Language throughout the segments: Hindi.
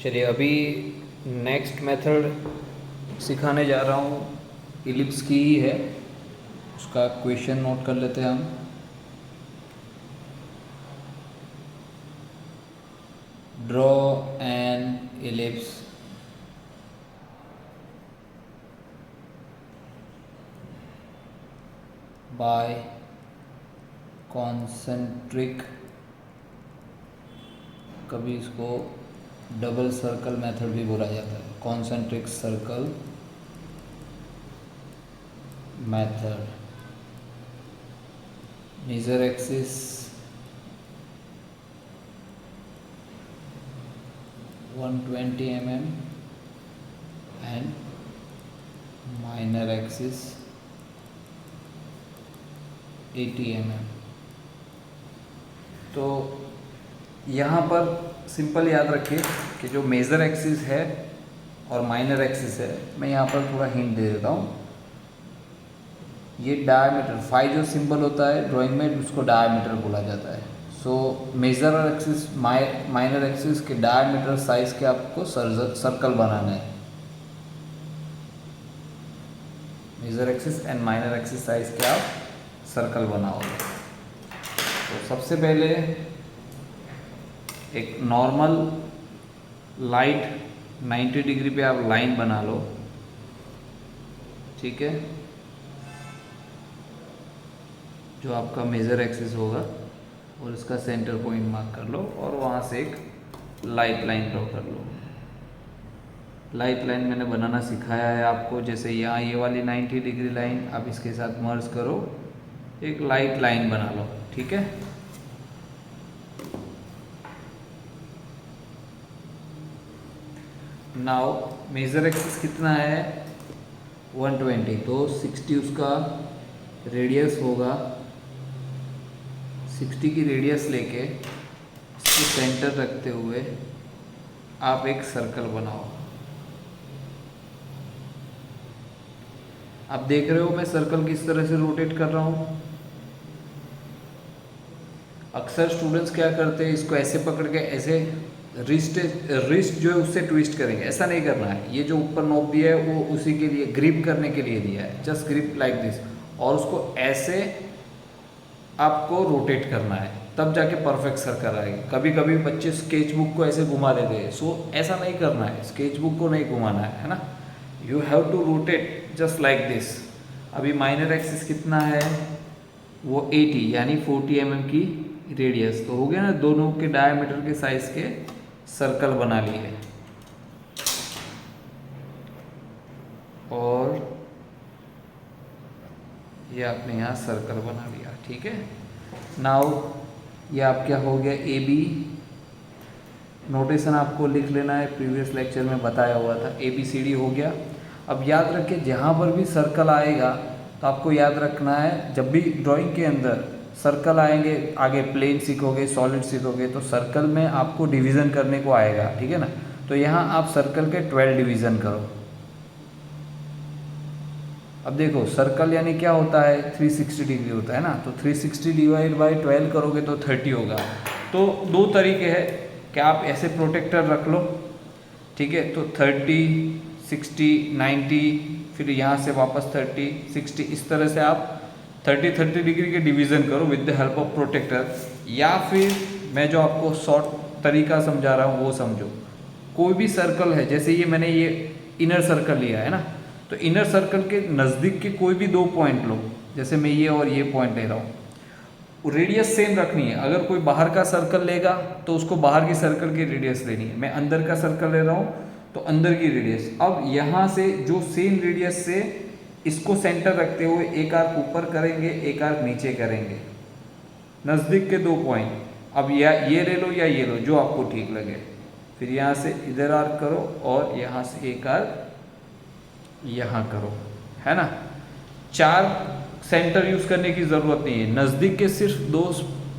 चलिए अभी नेक्स्ट मेथड सिखाने जा रहा हूँ, इलिप्स की ही है। उसका क्वेश्चन नोट कर लेते हैं हम। Draw an ellipse by concentric, कभी इसको डबल सर्कल मेथड भी बोला जाता है, concentric circle method. Major axis 120 mm and minor axis 80 mm। तो यहाँ पर सिंपल याद रखिए कि जो मेजर एक्सिस है और माइनर एक्सिस है, मैं यहाँ पर थोड़ा हिंट दे देता हूँ। ये डायमीटर फाई जो सिंबल होता है ड्राइंग में, उसको डायमीटर बोला जाता है। So major axis minor axis के डायमीटर साइज के आपको सर्कल बनाना है। Major axis and minor axis size के आप सर्कल बनाओगे। तो सबसे पहले एक नॉर्मल लाइट 90 डिग्री पे आप लाइन बना लो, ठीक है। जो आपका मेजर एक्सिस होगा और इसका सेंटर पॉइंट मार्क कर लो और वहाँ से एक लाइट लाइन ड्रॉ कर लो। लाइट लाइन मैंने बनाना सिखाया है आपको। जैसे यहाँ ये वाली 90 डिग्री लाइन आप इसके साथ मर्ज करो, एक लाइट लाइन बना लो, ठीक है। नाउ मेजर एक्सिस कितना है 120, तो 60 उसका रेडियस होगा। 60 की रेडियस लेके इसको सेंटर रखते हुए आप एक सर्कल बनाओ। आप देख रहे हो मैं सर्कल किस तरह से रोटेट कर रहा हूँ। अक्सर स्टूडेंट्स क्या करते हैं, इसको ऐसे पकड़ के ऐसे रिस्ट जो है उससे ट्विस्ट करेंगे। ऐसा नहीं करना है। ये जो ऊपर नोब दिया है वो उसी के लिए, ग्रिप करने के लिए दिया है। जस्ट ग्रिप लाइक दिस, और उसको ऐसे आपको रोटेट करना है, तब जाके परफेक्ट सर्कल आएगी। कभी कभी बच्चे स्केच बुक को ऐसे घुमा देते हैं। सो ऐसा नहीं करना है, स्केच बुक को नहीं घुमाना है ना। You have to rotate just like this. अभी माइनर एक्सिस कितना है वो 80 यानी 40 mm की रेडियस, तो हो गया ना। दोनों के डायमीटर के साइज के सर्कल बना लिए और ये आपने यहाँ सर्कल बना लिया, ठीक है। नाउ ये आप क्या हो गया ए बी। नोटेशन आपको लिख लेना है, प्रीवियस लेक्चर में बताया हुआ था। ABCD हो गया। अब याद रखिए जहाँ पर भी सर्कल आएगा तो आपको याद रखना है, जब भी ड्राइंग के अंदर सर्कल आएंगे, आगे प्लेन सीखोगे, सॉलिड सीखोगे, तो सर्कल में आपको डिवीज़न करने को आएगा, ठीक है ना। तो यहाँ आप सर्कल के 12 डिवीज़न करो। अब देखो सर्कल यानी क्या होता है, 360 डिग्री होता है ना। तो 360 डिवाइड बाई 12 करोगे तो 30 होगा। तो दो तरीके हैं कि आप ऐसे प्रोटेक्टर रख लो, ठीक है। तो 30, 60, 90, फिर यहाँ से वापस 30, 60, इस तरह से आप 30 डिग्री के डिवीज़न करो with the help of protractor. या फिर मैं जो आपको शॉर्ट तरीका समझा रहा हूँ वो समझो। कोई भी सर्कल है, जैसे ये मैंने ये इनर सर्कल लिया है ना, तो इनर सर्कल के नज़दीक के कोई भी दो पॉइंट लो। जैसे मैं ये और ये पॉइंट ले रहा हूँ, रेडियस सेम रखनी है। अगर कोई बाहर का सर्कल लेगा तो उसको बाहर की सर्कल की रेडियस लेनी है। मैं अंदर का सर्कल ले रहा हूँ तो अंदर की रेडियस। अब यहाँ से जो सेम रेडियस से इसको सेंटर रखते हुए एक आर्क ऊपर करेंगे, एक आर्क नीचे करेंगे, नज़दीक के दो पॉइंट। अब या ये ले लो या ये लो, जो आपको ठीक लगे। फिर यहाँ से इधर आर्क करो और यहाँ से एक आर्क यहाँ करो, है ना। चार सेंटर यूज़ करने की ज़रूरत नहीं है। नज़दीक के सिर्फ दो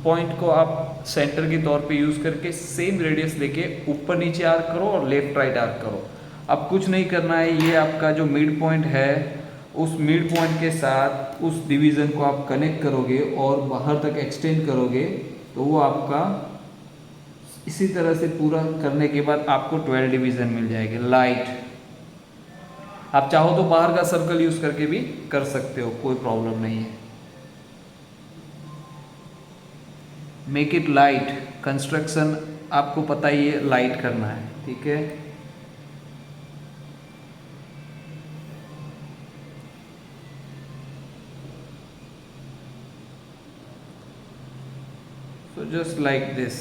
पॉइंट को आप सेंटर के तौर पे यूज़ करके सेम रेडियस लेके ऊपर नीचे आर्क करो और लेफ्ट राइट आर्क करो। अब कुछ नहीं करना है। ये आपका जो मिड पॉइंट है, उस मिड पॉइंट के साथ उस डिवीज़न को आप कनेक्ट करोगे और बाहर तक एक्सटेंड करोगे, तो वो आपका इसी तरह से पूरा करने के बाद आपको 12 डिवीजन मिल जाएंगे। लाइट, आप चाहो तो बाहर का सर्कल यूज करके भी कर सकते हो, कोई प्रॉब्लम नहीं है। मेक इट लाइट, कंस्ट्रक्शन आपको पता ही है लाइट करना है, ठीक है। तो जस्ट लाइक दिस।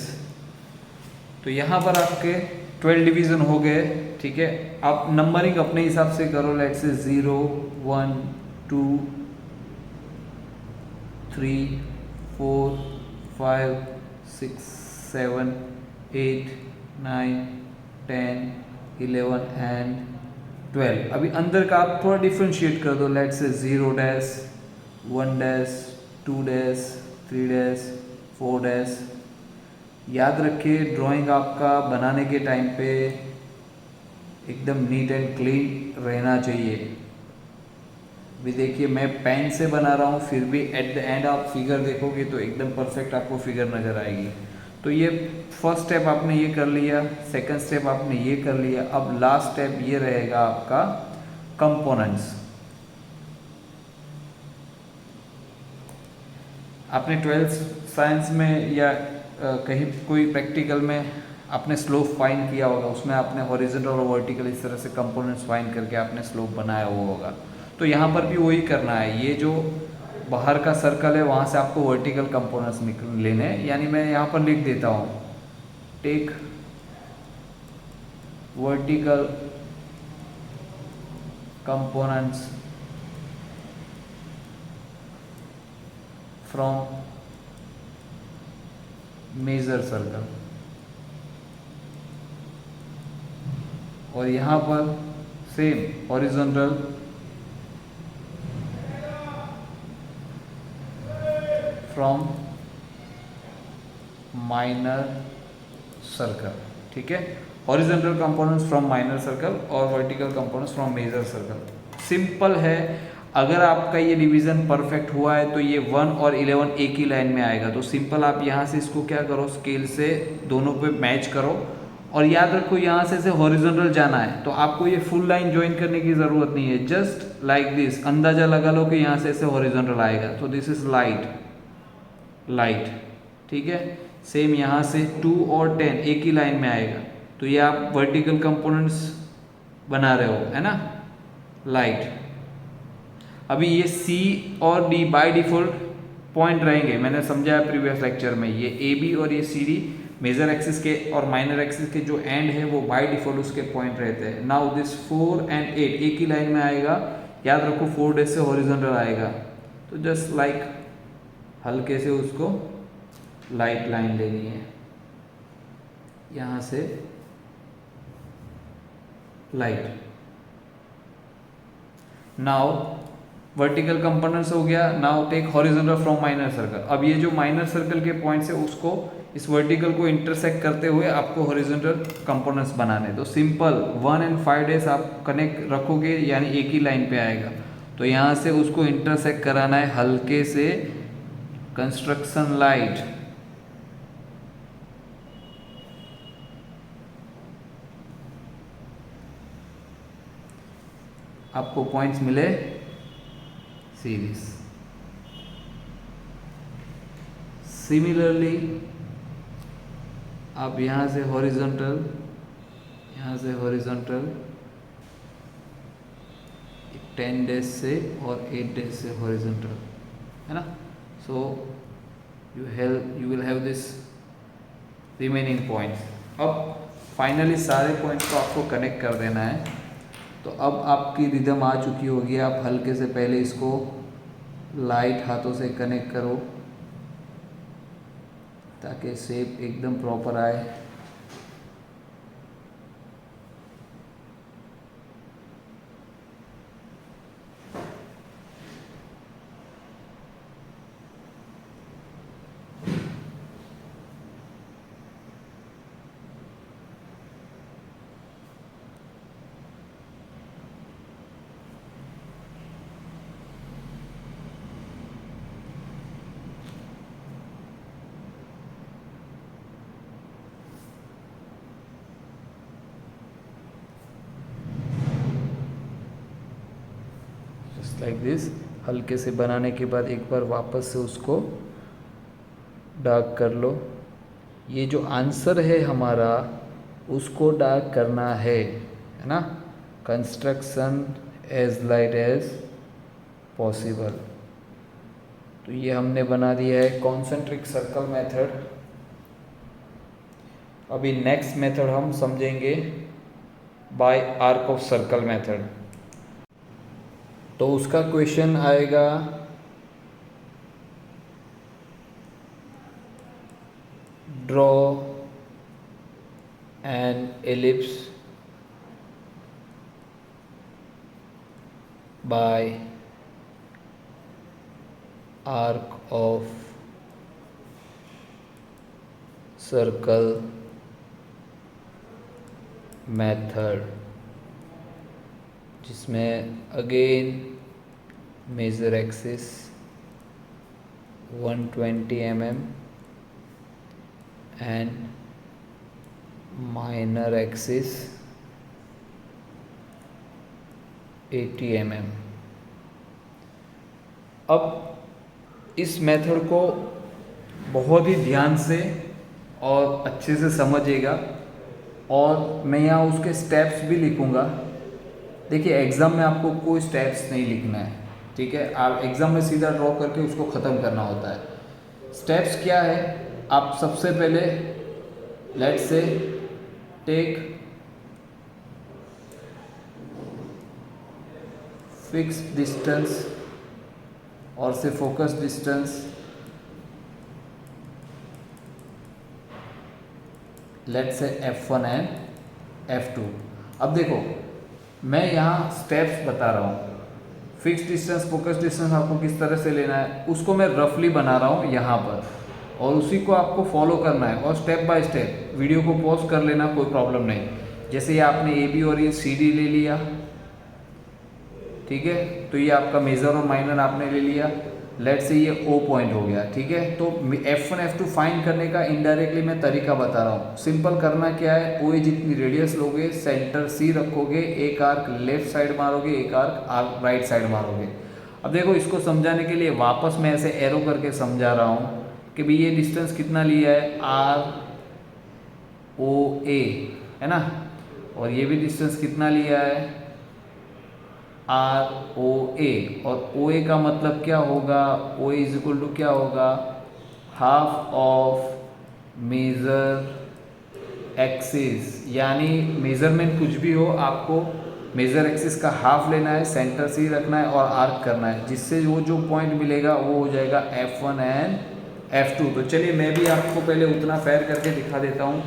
तो यहाँ पर आपके 12 डिवीजन हो गए, ठीक है। आप नंबरिंग अपने हिसाब से करो, लेट से 0 1 2 3 4 5 6 7 8 9 10 11 एंड 12। अभी अंदर का आप थोड़ा डिफ्रेंशिएट कर दो, लेट से 0 dash 1 dash 2 dash 3 dash 4 dash. याद रखिए ड्राइंग आपका बनाने के टाइम पे एकदम नीट एंड क्लीन रहना चाहिए। भी देखिए मैं पेन से बना रहा हूँ, फिर भी एट द एंड आप फिगर देखोगे तो एकदम परफेक्ट आपको फिगर नज़र आएगी। तो ये फर्स्ट स्टेप आपने ये कर लिया, सेकंड स्टेप आपने ये कर लिया। अब लास्ट स्टेप ये रहेगा आपका कंपोनेंट्स। आपने 12th साइंस में या कहीं कोई प्रैक्टिकल में आपने स्लोप फाइंड किया होगा, उसमें आपने हॉरिजॉन्टल और वर्टिकल इस तरह से कंपोनेंट्स फाइंड करके आपने स्लोप बनाया हुआ होगा। तो यहाँ पर भी वही करना है। ये जो बाहर का सर्कल है वहाँ से आपको वर्टिकल कंपोनेंट्स लेने हैं, यानी मैं यहाँ पर लिख देता हूँ, take vertical components from major circle. और यहाँ पर same horizontal from minor circle, ठीक है। Horizontal components from minor circle और vertical components from major circle. Simple है। अगर आपका ये डिवीजन परफेक्ट हुआ है तो ये 1 और 11 एक ही लाइन में आएगा। तो सिंपल आप यहाँ से इसको क्या करो, स्केल से दोनों पे मैच करो। और याद रखो यहाँ से हॉरिजॉन्टल जाना है तो आपको ये फुल लाइन ज्वाइन करने की ज़रूरत नहीं है। जस्ट लाइक दिस अंदाजा लगा लो कि यहाँ से ऐसे हॉरिजॉन्टल आएगा। तो दिस इज लाइट, लाइट, ठीक है। सेम यहाँ से 2 और 10 एक ही लाइन में आएगा। तो ये आप वर्टिकल कंपोनेंट्स बना रहे हो, है ना, लाइट। अभी ये C और D बाय डिफॉल्ट पॉइंट रहेंगे, मैंने समझाया प्रीवियस लेक्चर में। ये AB और ये CD मेजर एक्सिस के और माइनर एक्सिस के जो एंड है वो बाय डिफॉल्ट उसके पॉइंट रहते हैं। नाउ दिस 4 एंड 8 एक ही लाइन में आएगा। याद रखो 4 डैश से हॉरिजॉन्टल आएगा। तो जस्ट लाइक हल्के से उसको लाइट लाइन लेनी है, यहाँ से लाइट। नाउ वर्टिकल कंपोनेंट्स हो गया। Now take horizontal from minor circle. अब ये जो माइनर सर्कल के पॉइंट्स है उसको इस वर्टिकल को इंटरसेक्ट करते हुए आपको हॉरिजॉन्टल कंपोनेंट्स बनाने। तो सिंपल 1 एंड 5 डेज आप कनेक्ट रखोगे यानी एक ही लाइन पे आएगा। तो यहाँ से उसको इंटरसेक्ट कराना है हल्के से कंस्ट्रक्शन लाइट। आपको पॉइंट्स मिले सीरीज। सिमिलरली आप यहाँ से हॉरिजॉन्टल, यहाँ से हॉरिजॉन्टल 10 डेज से और 8 डेज से हॉरिजॉन्टल, है ना। So you will have this remaining points. अब फाइनली सारे पॉइंट्स को आपको कनेक्ट कर देना है। तो अब आपकी रिदम आ चुकी होगी। आप हल्के से पहले इसको लाइट हाथों से कनेक्ट करो ताकि शेप एकदम प्रॉपर आए। Like this. हल्के से बनाने के बाद एक बार वापस से उसको डार्क कर लो। ये जो आंसर है हमारा उसको डार्क करना है ना। Construction as light as possible. तो ये हमने बना दिया है कॉन्सेंट्रिक सर्कल मेथड। अभी नेक्स्ट मेथड हम समझेंगे by arc of circle method. तो उसका क्वेश्चन आएगा draw an ellipse by arc of circle method, जिसमें again major axis 120 mm and minor axis 80 mm। अब इस मेथड को बहुत ही ध्यान से और अच्छे से समझिएगा, और मैं यहाँ उसके स्टेप्स भी लिखूँगा। देखिए एग्ज़ाम में आपको कोई स्टेप्स नहीं लिखना है, ठीक है। आप एग्ज़ाम में सीधा ड्रॉ करके उसको ख़त्म करना होता है। स्टेप्स क्या है, आप सबसे पहले let's say take fix distance और से focus distance let's say F1 and F2। अब देखो मैं यहाँ स्टेप्स बता रहा हूँ। फिक्स डिस्टेंस फोकस डिस्टेंस आपको किस तरह से लेना है उसको मैं रफली बना रहा हूँ यहाँ पर, और उसी को आपको फॉलो करना है। और स्टेप बाय स्टेप वीडियो को पॉज कर लेना, कोई प्रॉब्लम नहीं। जैसे ये आपने AB और ये CD ले लिया, ठीक है। तो ये आपका मेजर और माइनर आपने ले लिया। लेट से ये O पॉइंट हो गया, ठीक है। तो F1 F2 फाइंड करने का इनडायरेक्टली मैं तरीका बता रहा हूँ। सिंपल करना क्या है, OA जितनी रेडियस लोगे, सेंटर C रखोगे, एक आर्क लेफ्ट साइड मारोगे, एक आर्क राइट साइड मारोगे। अब देखो इसको समझाने के लिए वापस मैं ऐसे एरो करके समझा रहा हूँ कि भाई ये डिस्टेंस कितना लिया है ROA, है ना। और ये भी डिस्टेंस कितना लिया है ROA, और OA का मतलब क्या होगा, OA इज इक्वल टू क्या होगा, हाफ ऑफ मेजर एक्सिस। यानी मेजरमेंट कुछ भी हो, आपको मेजर एक्सिस का हाफ लेना है, सेंटर से ही रखना है और आर्क करना है, जिससे वो जो पॉइंट मिलेगा वो हो जाएगा F1 एंड F2। तो चलिए मैं भी आपको पहले उतना फेयर करके दिखा देता हूँ।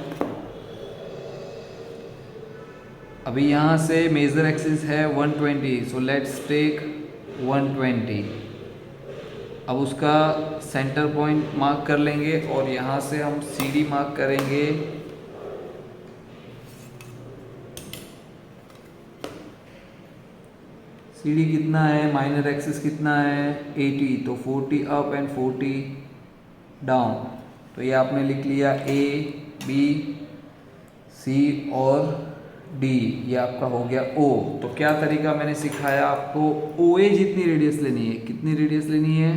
अभी यहाँ से मेजर एक्सिस है 120, सो लेट्स टेक 120। अब उसका सेंटर पॉइंट मार्क कर लेंगे और यहाँ से हम CD मार्क करेंगे। CD कितना है, माइनर एक्सिस कितना है 80, तो 40 अप एंड 40 डाउन। तो ये आपने लिख लिया A B C और D, ये आपका हो गया O। तो क्या तरीका मैंने सिखाया आपको, OA जितनी रेडियस लेनी है, कितनी रेडियस लेनी है,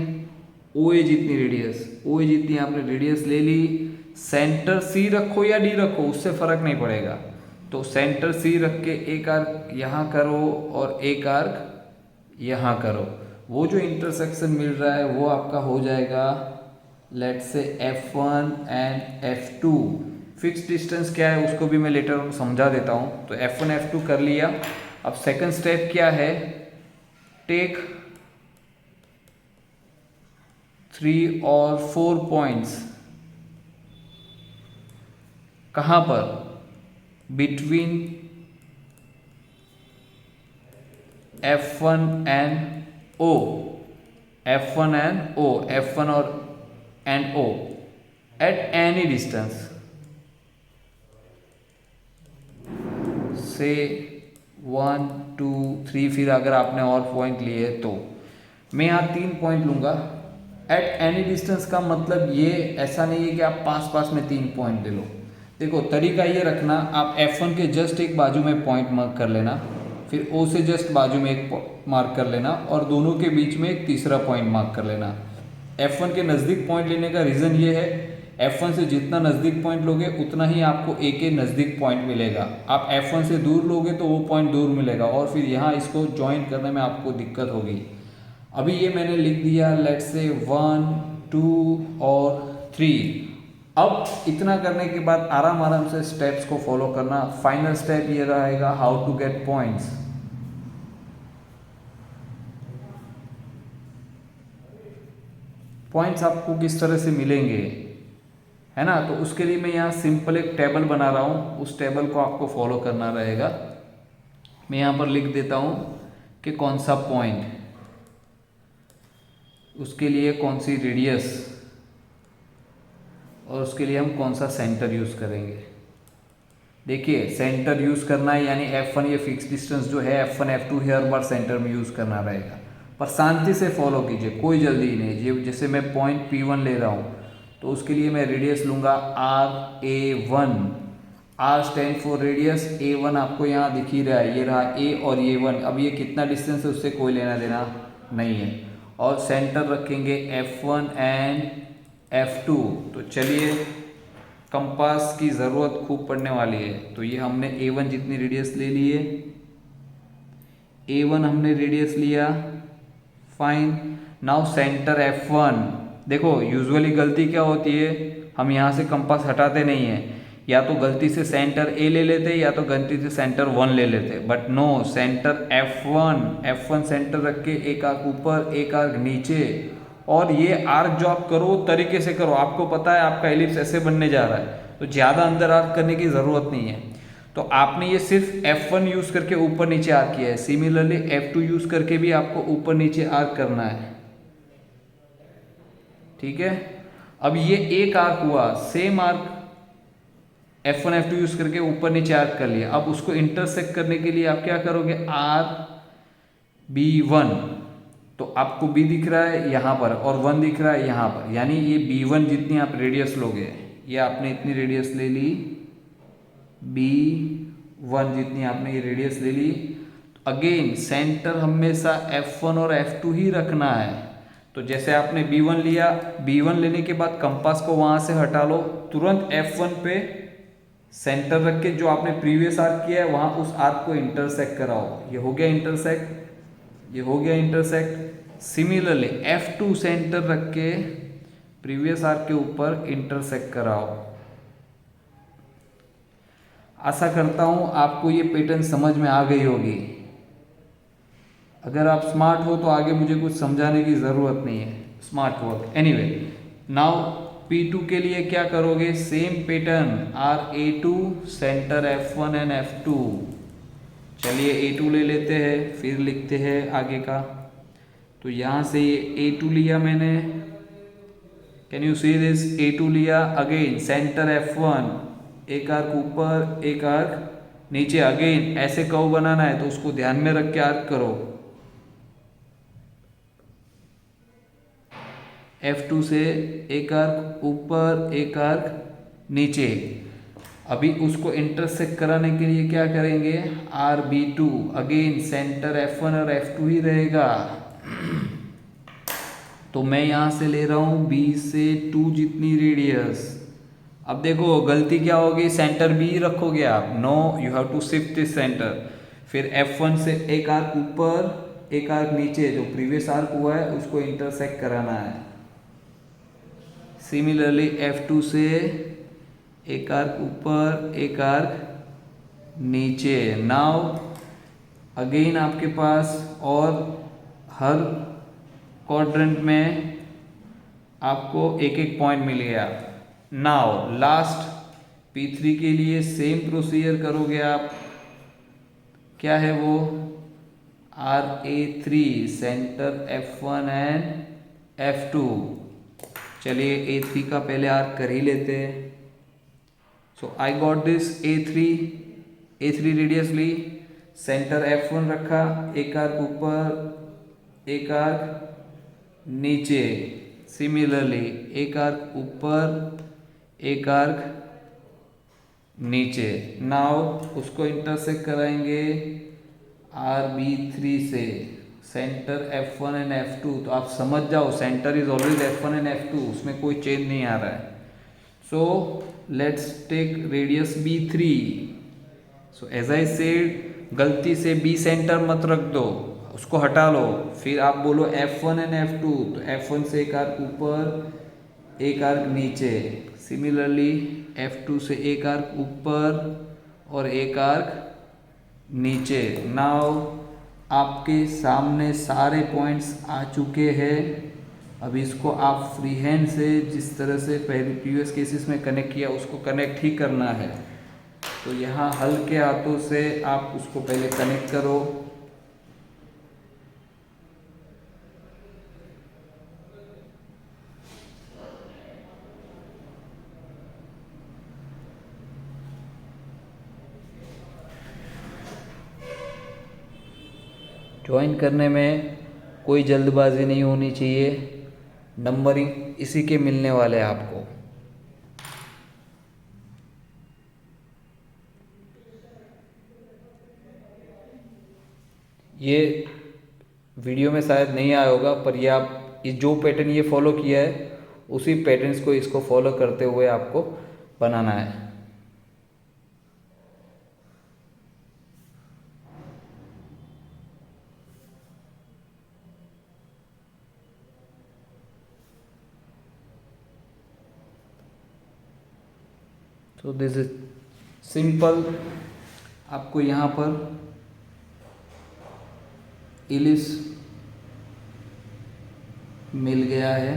OA जितनी रेडियस, OA जितनी आपने रेडियस ले ली। सेंटर C रखो या D रखो उससे फ़र्क नहीं पड़ेगा। तो सेंटर C रख के एक आर्क यहाँ करो और एक आर्क यहाँ करो, वो जो इंटरसेक्शन मिल रहा है वो आपका हो जाएगा let's say F1 and F2। Fix distance क्या है उसको भी मैं लेटर समझा देता हूँ। तो F1 F2 कर लिया। अब सेकंड स्टेप क्या है, टेक 3 और 4 पॉइंट्स, कहाँ पर, between F1 and O, F1 and O, F1 और and O at any distance से 1 2 3। फिर अगर आपने और पॉइंट लिए तो मैं यहाँ 3 पॉइंट लूँगा। एट एनी डिस्टेंस का मतलब ये ऐसा नहीं है कि आप पास पास में 3 पॉइंट ले लो। देखो तरीका ये रखना, आप F1 के जस्ट एक बाजू में पॉइंट मार्क कर लेना, फिर O से जस्ट बाजू में एक मार्क कर लेना और दोनों के बीच में एक तीसरा पॉइंट मार्क कर लेना। F1 के नज़दीक पॉइंट लेने का रीज़न ये है, F1 से जितना नज़दीक पॉइंट लोगे उतना ही आपको A के नज़दीक पॉइंट मिलेगा। आप F1 से दूर लोगे तो वो पॉइंट दूर मिलेगा और फिर यहाँ इसको ज्वाइन करने में आपको दिक्कत होगी। अभी ये मैंने लिख दिया, लेट्स से 1 2 और 3। अब इतना करने के बाद आराम आराम से स्टेप्स को फॉलो करना। फाइनल स्टेप ये रहेगा, how to get points. Points आपको किस तरह से मिलेंगे, है ना। तो उसके लिए मैं यहाँ सिंपल एक टेबल बना रहा हूँ, उस टेबल को आपको फॉलो करना रहेगा। मैं यहाँ पर लिख देता हूँ कि कौन सा पॉइंट, उसके लिए कौन सी रेडियस और उसके लिए हम कौन सा सेंटर यूज़ करेंगे। देखिए सेंटर यूज़ करना है, यानी F1 ये फिक्स डिस्टेंस जो है F1 F2 हर बार सेंटर में यूज़ करना रहेगा। पर शांति से फॉलो कीजिए, कोई जल्दी नहीं। जैसे मैं पॉइंट P1 ले रहा हूँ तो उसके लिए मैं रेडियस लूँगा RA1। R stand for radius, A1 आपको यहाँ दिख ही रहा है, ये रहा A और ये 1। अब ये कितना डिस्टेंस है उससे कोई लेना देना नहीं है। और सेंटर रखेंगे F1 एंड F2। तो चलिए, कंपास की ज़रूरत खूब पड़ने वाली है। तो ये हमने A1 जितनी रेडियस ले ली है, A1 हमने रेडियस लिया, फाइन। Now centre F1। देखो यूजुअली गलती क्या होती है, हम यहाँ से कंपास हटाते नहीं हैं, या तो गलती से सेंटर A ले लेते या तो गलती से सेंटर 1 ले लेते। But no, centre F1 centre रख के एक आर्क ऊपर एक आर्क नीचे, और ये आर्क जो आप करो तरीके से करो। आपको पता है आपका एलिप्स ऐसे बनने जा रहा है, तो ज़्यादा अंदर आर्क करने की ज़रूरत नहीं है। तो आपने ये सिर्फ F1 यूज़ करके ऊपर नीचे आर्क किया है। सिमिलरली F2 यूज़ करके भी आपको ऊपर नीचे आर्क करना है, ठीक है। अब ये एक आर्क हुआ, same arc F1 F2 use करके ऊपर नीचे आर्क कर लिया। अब उसको इंटरसेक्ट करने के लिए आप क्या करोगे, RB1। तो आपको B दिख रहा है यहाँ पर और 1 दिख रहा है यहाँ पर, यानी ये B1 जितनी आप रेडियस लोगे, ये आपने इतनी रेडियस ले ली, B1 जितनी आपने ये रेडियस ले ली। अगेन सेंटर हमेशा F1 और F2 ही रखना है। तो जैसे आपने B1 लिया, B1 लेने के बाद कंपास को वहाँ से हटा लो, तुरंत F1 पे सेंटर रख के जो आपने प्रीवियस आर्क किया है वहाँ उस आर्क को इंटरसेक्ट कराओ। ये हो गया इंटरसेक्ट, ये हो गया इंटरसेक्ट। सिमिलरली F2 सेंटर रख के प्रीवियस आर्क के ऊपर इंटरसेक्ट कराओ। आशा करता हूँ आपको ये पैटर्न समझ में आ गई होगी। अगर आप स्मार्ट हो तो आगे मुझे कुछ समझाने की ज़रूरत नहीं है, smart work. Anyway, now P2 के लिए क्या करोगे, same pattern, RA2 centre F1 and F2। चलिए A2 ले लेते हैं, फिर लिखते हैं आगे का। तो यहाँ से ये A2 लिया मैंने, can you see this, A2 लिया। अगेन सेंटर F1, एक आर्क ऊपर एक आर्क नीचे। अगेन ऐसे कर्व बनाना है तो उसको ध्यान में रख के आर्क करो। F2 से एक आर्क ऊपर एक आर्क नीचे। अभी उसको इंटरसेक्ट कराने के लिए क्या करेंगे, RB2। अगेन सेंटर F1 और F2 ही रहेगा। तो मैं यहाँ से ले रहा हूँ B से 2 जितनी रेडियस। अब देखो गलती क्या होगी, सेंटर B रखोगे आप, no, you have to shift this centre. फिर F1 से एक आर्क ऊपर एक आर्क नीचे, जो प्रीवियस आर्क हुआ है उसको इंटरसेक्ट कराना है। सिमिलरली F2 से एक आर्क ऊपर एक आर्क नीचे। नाउ अगेन आपके पास और हर क्वाड्रेंट में आपको एक एक पॉइंट मिल गया। नाउ लास्ट P3 के लिए सेम प्रोसीजर करोगे आप। क्या है वो, RA3 centre F1 and F2। चलिए A3 का पहले आर्क कर ही लेते हैं। So I got this A3 radius ली, सेंटर F1 रखा, एक आर्क ऊपर एक आर्क नीचे। सिमिलरली एक आर्क ऊपर एक आर्क नीचे। नाउ उसको इंटरसेक्ट कराएंगे RB3 से सेंटर F1 एंड F2, तो आप समझ जाओ centre is always F1 and F2, उसमें कोई चेंज नहीं आ रहा है. So let's take radius B3. So as I said, गलती से B सेंटर मत रख दो, उसको हटा लो. फिर आप बोलो F1 एंड F2, तो F1 से एक आर्क ऊपर एक आर्क नीचे. सिमिलरली F2 से एक आर्क ऊपर और एक आर्क नीचे. नाउ आपके सामने सारे पॉइंट्स आ चुके हैं. अब इसको आप फ्री हैंड से जिस तरह से पहले प्रीवियस केसेस में कनेक्ट किया उसको कनेक्ट ही करना है. तो यहाँ हल्के हाथों से आप उसको पहले कनेक्ट करो. ज्वाइन करने में कोई जल्दबाजी नहीं होनी चाहिए. नंबरिंग इसी के मिलने वाले हैं आपको. ये वीडियो में शायद नहीं आया होगा, पर ये आप जो पैटर्न ये फॉलो किया है उसी पैटर्न्स को इसको फॉलो करते हुए आपको बनाना है. तो दिस इज सिंपल. आपको यहाँ पर इलिप्स मिल गया है.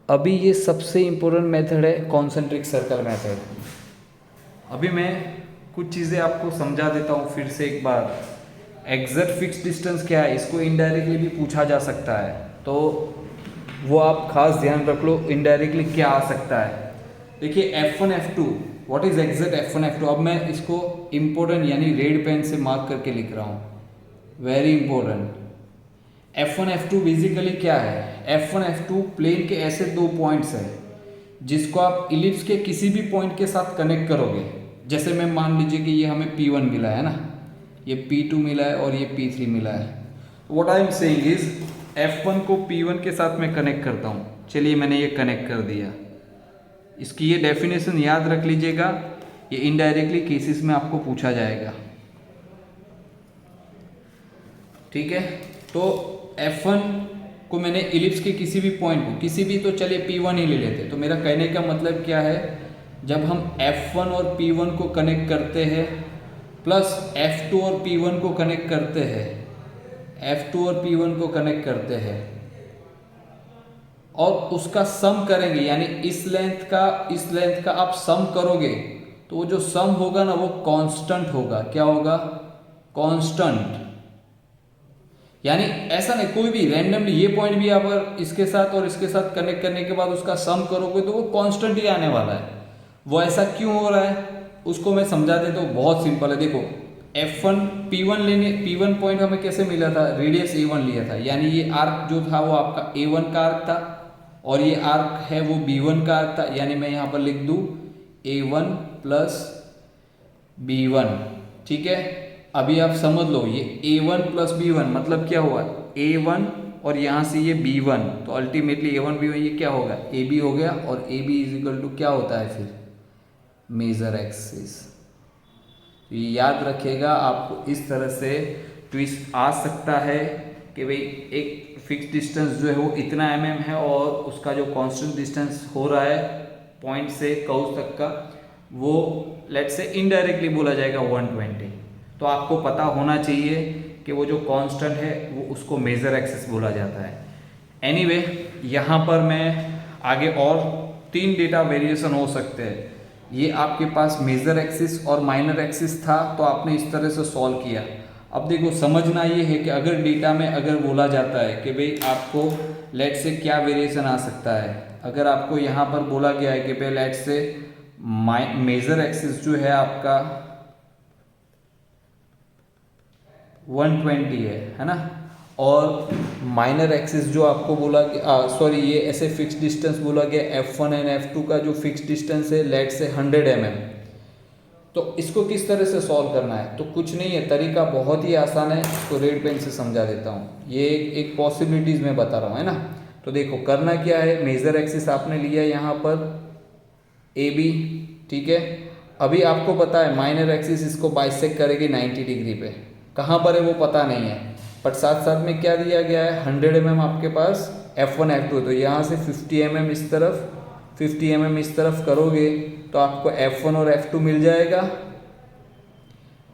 अभी ये सबसे इम्पोर्टेंट मेथड है कॉन्सेंट्रिक सर्कल मेथड. अभी मैं कुछ चीज़ें आपको समझा देता हूँ फिर से एक बार. एग्जैक्ट फिक्स डिस्टेंस क्या है, इसको इनडायरेक्टली भी पूछा जा सकता है, तो वो आप खास ध्यान रख लो इनडायरेक्टली क्या आ सकता है. देखिए F1 F2, what is exact F1 F2. अब मैं इसको इम्पोर्टेंट यानी रेड पेन से मार्क करके लिख रहा हूँ. Very important. F1 F2 basically क्या है. F1 F2 प्लेन के ऐसे दो पॉइंट्स हैं जिसको आप इलिप्स के किसी भी पॉइंट के साथ कनेक्ट करोगे. जैसे मैं मान लीजिए कि ये हमें P1 मिला है ना, ये P2 मिला है और ये P3 मिला है. What I am saying is F1 को P1 के साथ मैं कनेक्ट करता हूँ. चलिए मैंने ये कनेक्ट कर दिया. इसकी ये डेफिनेशन याद रख लीजिएगा, ये इनडायरेक्टली केसेस में आपको पूछा जाएगा. ठीक है. तो F1 को मैंने इलिप्स के किसी भी पॉइंट को, किसी भी, तो चलिए P1 ही ले लेते. तो मेरा कहने का मतलब क्या है, जब हम F1 और P1 को कनेक्ट करते हैं प्लस F2 और P1 को कनेक्ट करते हैं, F2 और P1 को कनेक्ट करते हैं और उसका सम करेंगे, यानी इस लेंथ का आप सम करोगे, तो वो जो सम होगा ना वो कांस्टेंट होगा. क्या होगा. कांस्टेंट. यानी ऐसा नहीं कोई भी रैंडमली ये पॉइंट भी आप अगर इसके साथ और इसके साथ कनेक्ट करने के बाद उसका सम करोगे तो वो कांस्टेंट ही आने वाला है. वो ऐसा क्यों हो रहा है उसको मैं समझा देता हूँ. बहुत सिंपल है. देखो F1 P1 पॉइंट हमें कैसे मिला था, रेडियस A1 लिया था, यानी ये आर्क जो था वो आपका A1 का आर्क था और ये आर्क है वो B1 का आर्क था. यानी मैं यहाँ पर लिख दूँ A1 प्लस B1. ठीक है. अभी आप समझ लो ये A1 प्लस B1 मतलब क्या हुआ, A1 और यहाँ से ये B1, तो अल्टीमेटली A1 B1 ये क्या होगा, AB हो गया. और AB इज इक्वल टू क्या होता है फिर, मेजर एक्सिस. तो ये याद रखिएगा. आपको इस तरह से ट्विस्ट आ सकता है कि भाई एक फिक्स डिस्टेंस जो है वो इतना mm है और उसका जो कांस्टेंट डिस्टेंस हो रहा है पॉइंट से कर्व तक का वो लेट्स से इनडायरेक्टली बोला जाएगा 120. तो आपको पता होना चाहिए कि वो जो कांस्टेंट है वो उसको मेजर एक्सिस बोला जाता है. एनीवे यहाँ पर मैं आगे और 3 डेटा वेरिएशन हो सकते हैं. ये आपके पास मेजर एक्सिस और माइनर एक्सिस था तो आपने इस तरह से सॉल्व किया. अब देखो समझना ये है कि अगर डेटा में अगर बोला जाता है कि भाई आपको लेट से क्या वेरिएशन आ सकता है, अगर आपको यहाँ पर बोला गया है कि भाई लेट से मेजर एक्सिस जो है आपका 120 है ना। और माइनर एक्सिस जो आपको बोला कि सॉरी ये ऐसे फिक्स डिस्टेंस बोला गया F1 एंड F2 का जो फिक्स डिस्टेंस है लेट से 100 mm। तो इसको किस तरह से सॉल्व करना है, तो कुछ नहीं है, तरीका बहुत ही आसान है, इसको रेड पेन से समझा देता हूँ। ये एक पॉसिबिलिटीज़ मैं बता रहा हूँ, है ना। तो देखो करना क्या है, मेजर एक्सिस आपने लिया यहाँ पर AB, ठीक है। अभी आपको पता है माइनर एक्सिस इसको बाइसेक्ट करेगी 90 डिग्री पे, कहाँ पर है वो पता नहीं है, बट साथ साथ में क्या दिया गया है 100 mm आपके पास F1 F2, तो यहाँ से 50 mm इस तरफ 50 mm इस तरफ करोगे तो आपको F1 और F2 मिल जाएगा।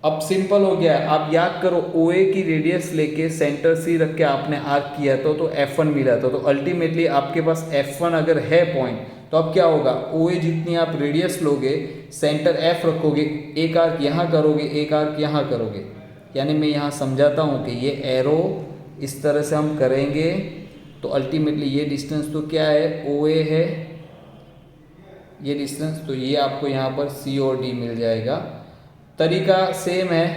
अब सिंपल हो गया, आप याद करो OA की रेडियस लेके सेंटर C रख के आपने आर्क किया तो F1 मिला था, तो अल्टीमेटली आपके पास F1 अगर है पॉइंट तो अब क्या होगा, OA जितनी आप रेडियस लोगे सेंटर F रखोगे, एक आर्क यहाँ करोगे एक आर्क यहाँ करोगे, यानी मैं यहाँ समझाता हूँ कि ये एरो इस तरह से हम करेंगे तो अल्टीमेटली ये डिस्टेंस तो क्या है OA है ये डिस्टेंस, तो ये आपको यहाँ पर C और D मिल जाएगा। तरीका सेम है,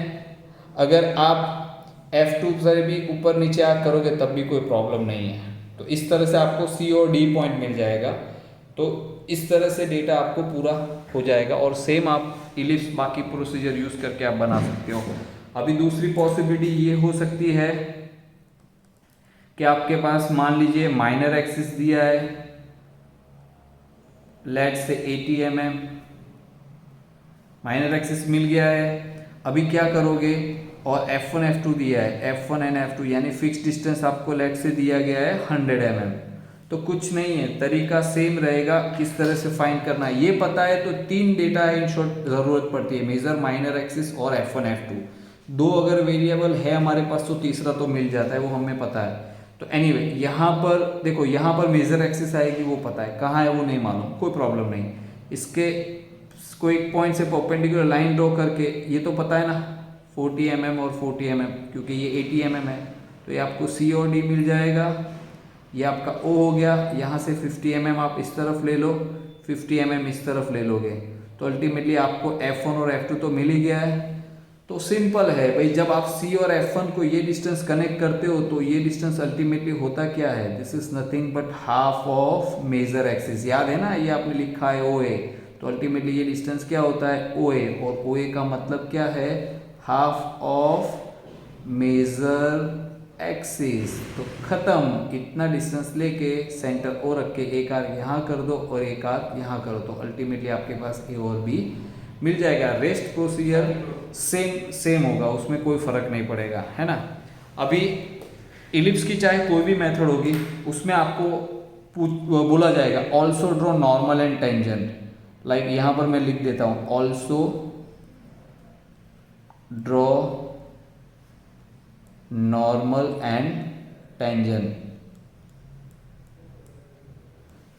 अगर आप F2 से भी ऊपर नीचे आर्क करोगे तब भी कोई प्रॉब्लम नहीं है, तो इस तरह से आपको C और D पॉइंट मिल जाएगा। तो इस तरह से डेटा आपको पूरा हो जाएगा और सेम आप इलिप्स बाकी प्रोसीजर यूज़ करके आप बना सकते हो। अभी दूसरी पॉसिबिलिटी ये हो सकती है कि आपके पास मान लीजिए माइनर एक्सिस दिया है लेट से 80 mm, माइनर एक्सिस मिल गया है। अभी क्या करोगे, और F1 F2 दिया है, F1 एंड F2 यानी फिक्स डिस्टेंस आपको लेट से दिया गया है 100 mm। तो कुछ नहीं है, तरीका सेम रहेगा, किस तरह से फाइंड करना है ये पता है तो 3 डेटा इन शॉर्ट ज़रूरत पड़ती है, मेजर माइनर एक्सिस और F1 F2। 2 अगर वेरिएबल है हमारे पास तो तीसरा तो मिल जाता है, वो हमें पता है। तो एनीवे यहाँ पर देखो, यहाँ पर मेजर एक्सिस आएगी वो पता है, कहाँ है वो नहीं मालूम, कोई प्रॉब्लम नहीं। इसके कोई एक पॉइंट से परपेंडिकुलर लाइन ड्रॉ करके, ये तो पता है ना 40 mm और 40 mm, क्योंकि ये 80 mm है तो ये आपको C और D मिल जाएगा। ये आपका O हो गया, यहाँ से 50 mm आप इस तरफ ले लो, 50 mm इस तरफ ले लोगे, तो अल्टीमेटली आपको F1 और F2 तो मिल ही गया है। तो सिंपल है भाई, जब आप C और F1 को ये डिस्टेंस कनेक्ट करते हो तो ये डिस्टेंस अल्टीमेटली होता क्या है, this is nothing but half of major axis. याद है ना, ये आपने लिखा है OA, तो अल्टीमेटली ये डिस्टेंस क्या होता है OA, और OA का मतलब क्या है हाफ ऑफ मेजर एक्सिस। तो खत्म, इतना डिस्टेंस लेके सेंटर O रख के एक आर्क यहाँ कर दो और एक आर्क यहाँ करो, तो अल्टीमेटली आपके पास A और B मिल जाएगा। रेस्ट प्रोसीजर सेम होगा, उसमें कोई फर्क नहीं पड़ेगा, है ना। अभी इलिप्स की चाहे कोई भी मेथड होगी उसमें आपको बोला जाएगा also draw normal and tangent. Like यहाँ पर मैं लिख देता हूँ also draw normal and tangent.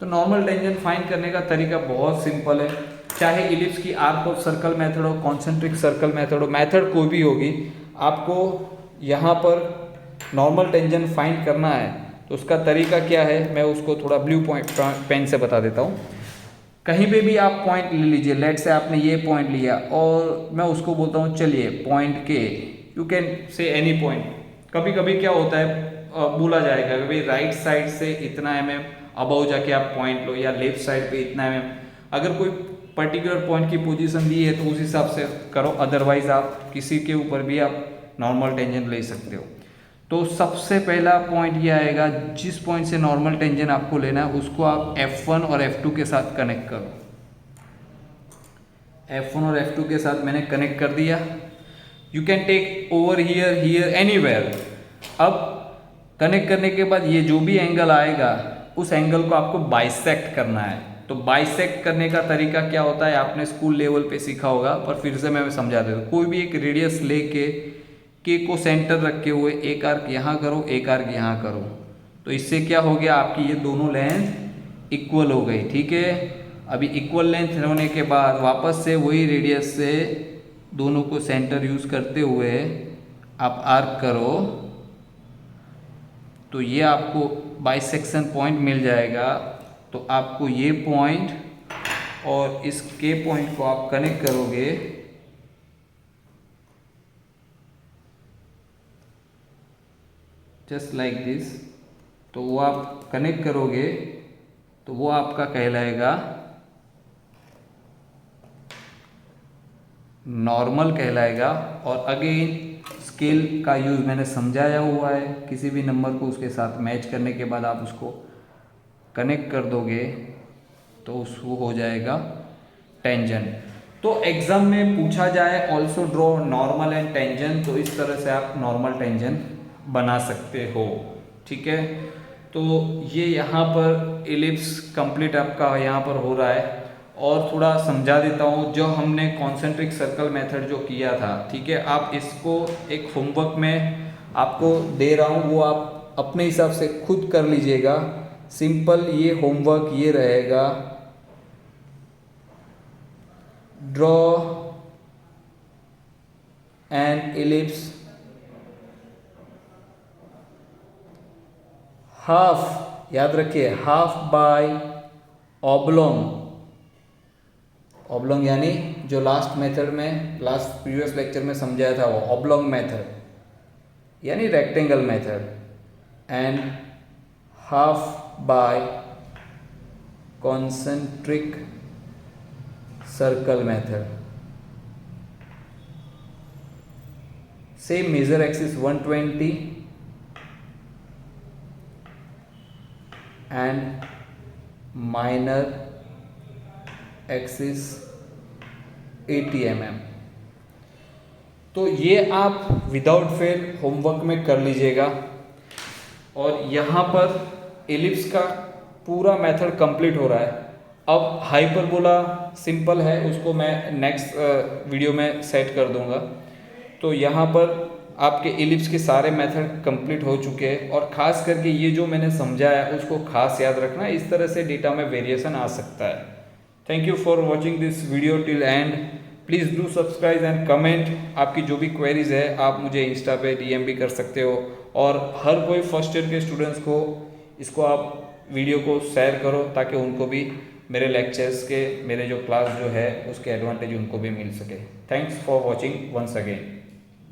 तो नॉर्मल टेंजेंट फाइंड करने का तरीका बहुत सिंपल है, चाहे इलिप्स की आर्क ऑफ सर्कल मेथड हो, कॉन्सेंट्रिक सर्कल मेथड हो, मेथड कोई भी होगी, आपको यहाँ पर नॉर्मल टेंजेंट फाइंड करना है। तो उसका तरीका क्या है, मैं उसको थोड़ा ब्लू पॉइंट पेन से बता देता हूँ। कहीं पे भी आप पॉइंट ले लीजिए, लेट से आपने ये पॉइंट लिया और मैं उसको बोलता हूँ चलिए पॉइंट के, you can say any point. कभी कभी क्या होता है बोला जाएगा कि भाई राइट साइड से इतना mm अबव जाके आप पॉइंट लो, या लेफ्ट साइड पे इतना mm। अगर कोई पर्टिकुलर पॉइंट की पोजीशन दी है तो उस हिसाब से करो, अदरवाइज आप किसी के ऊपर भी आप नॉर्मल टेंजेंट ले सकते हो। तो सबसे पहला पॉइंट ये आएगा, जिस पॉइंट से नॉर्मल टेंजेंट आपको लेना है उसको आप F1 और F2 के साथ कनेक्ट करो। F1 और F2 के साथ मैंने कनेक्ट कर दिया। You can take over here here anywhere. अब कनेक्ट करने के बाद ये जो भी एंगल आएगा उस एंगल को आपको बाइसेक्ट करना है। तो बाइसेक्ट करने का तरीका क्या होता है आपने स्कूल लेवल पे सीखा होगा, पर फिर से मैं समझा देता हूँ। कोई भी एक रेडियस लेके के को सेंटर रखे हुए एक आर्क यहाँ करो, एक आर्क यहाँ करो, तो इससे क्या हो गया आपकी ये दोनों लेंथ इक्वल हो गई, ठीक है। अभी इक्वल लेंथ होने के बाद वापस से वही रेडियस से दोनों को सेंटर यूज करते हुए आप आर्क करो, तो ये आपको बाइसेक्शन पॉइंट मिल जाएगा। तो आपको ये पॉइंट और इस के पॉइंट को आप कनेक्ट करोगे जस्ट लाइक दिस, तो वो आप कनेक्ट करोगे तो वो आपका कहलाएगा नॉर्मल कहलाएगा। और अगेन स्केल का यूज़ मैंने समझाया हुआ है, किसी भी नंबर को उसके साथ मैच करने के बाद आप उसको कनेक्ट कर दोगे तो उसको हो जाएगा टेंजेंट। तो एग्जाम में पूछा जाए also draw normal and tangent, तो इस तरह से आप नॉर्मल टेंजेंट बना सकते हो। ठीक है, तो ये यहाँ पर एलिप्स कंप्लीट आपका यहाँ पर हो रहा है। और थोड़ा समझा देता हूँ, जो हमने कॉन्सेंट्रिक सर्कल मेथड जो किया था, ठीक है, आप इसको एक होमवर्क में आपको दे रहा हूँ, वो आप अपने हिसाब से खुद कर लीजिएगा। सिंपल ये होमवर्क ये रहेगा, ड्रॉ एन एलिप्स हाफ, याद रखिए हाफ बाय ऑब्लोंग। ऑब्लोंग यानी जो लास्ट मेथड में, लास्ट प्रीवियस लेक्चर में समझाया था वो ऑब्लोंग मेथड यानी rectangle method, and half by concentric circle method. Same major axis 120 and minor axis 80 mm। तो ये आप विदाउट फेल होमवर्क में कर लीजिएगा। और यहाँ पर एलिप्स का पूरा मेथड कंप्लीट हो रहा है। अब हाइपरबोला सिंपल है, उसको मैं नेक्स्ट वीडियो में सेट कर दूंगा। तो यहाँ पर आपके एलिप्स के सारे मेथड कंप्लीट हो चुके हैं। और ख़ास करके ये जो मैंने समझाया उसको खास याद रखना, इस तरह से डेटा में वेरिएशन आ सकता है। Thank you for watching this video till and. Please do subscribe and comment. आपकी जो भी क्वेरीज है आप मुझे इंस्टा पे DM भी कर सकते हो। और हर कोई फर्स्ट ईयर के स्टूडेंट्स को इसको आप वीडियो को शेयर करो, ताकि उनको भी मेरे लेक्चर्स के, मेरे जो क्लास जो है उसके एडवांटेज उनको भी मिल सके। Thanks for watching once again.